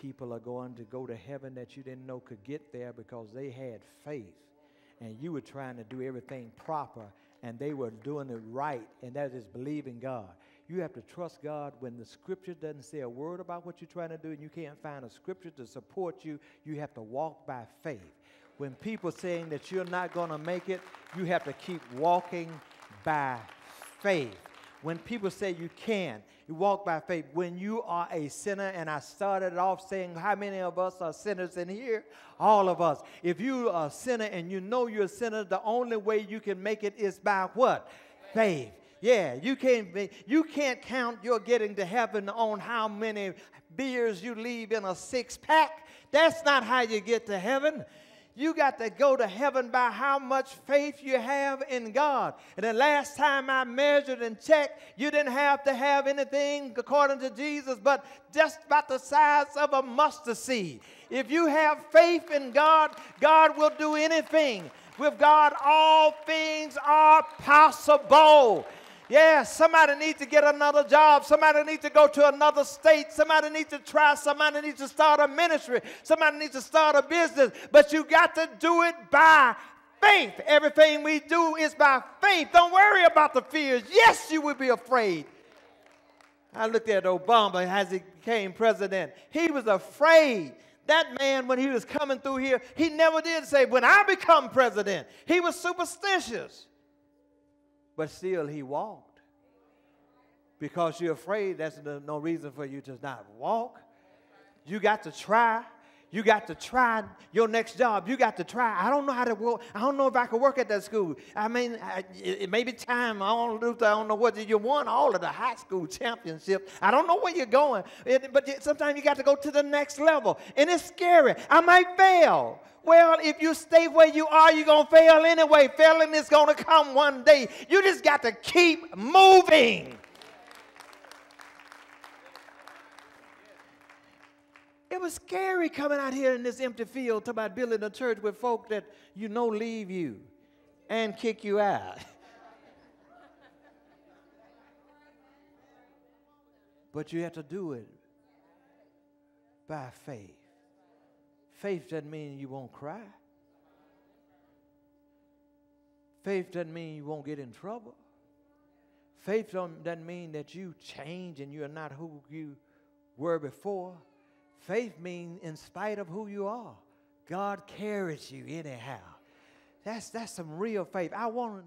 people are going to go to heaven that you didn't know could get there because they had faith. And you were trying to do everything proper, and they were doing it right, and that is believing God. You have to trust God when the scripture doesn't say a word about what you're trying to do, and you can't find a scripture to support you. You have to walk by faith. When people are saying that you're not going to make it, you have to keep walking by faith. When people say you can, you walk by faith. When you are a sinner, and I started off saying how many of us are sinners in here? All of us. If you are a sinner and you know you're a sinner, the only way you can make it is by what? Faith. Yeah, you can't count your getting to heaven on how many beers you leave in a six-pack. That's not how you get to heaven. You got to go to heaven by how much faith you have in God. And the last time I measured and checked, you didn't have to have anything according to Jesus, but just about the size of a mustard seed. If you have faith in God, God will do anything. With God, all things are possible. Yeah, somebody needs to get another job. Somebody needs to go to another state. Somebody needs to try. Somebody needs to start a ministry. Somebody needs to start a business. But you got to do it by faith. Everything we do is by faith. Don't worry about the fears. Yes, you will be afraid. I looked at Obama as he became president. He was afraid. That man, when he was coming through here, he never did say, when I become president. He was superstitious. But still he walked. Because you're afraid, that's no reason for you to not walk. You got to try. You got to try your next job. You got to try. I don't know how to work. I don't know if I can work at that school. I mean, it may be time. I don't know whether you won all of the high school championships. I don't know where you're going. But sometimes you got to go to the next level. And it's scary. I might fail. Well, if you stay where you are, you're going to fail anyway. Failing is going to come one day. You just got to keep moving. It was scary coming out here in this empty field talking about building a church with folk that you know leave you and kick you out. But you have to do it by faith. Faith doesn't mean you won't cry. Faith doesn't mean you won't get in trouble. Faith doesn't mean that you change and you're not who you were before. Faith means in spite of who you are, God carries you anyhow. That's some real faith. I wanted to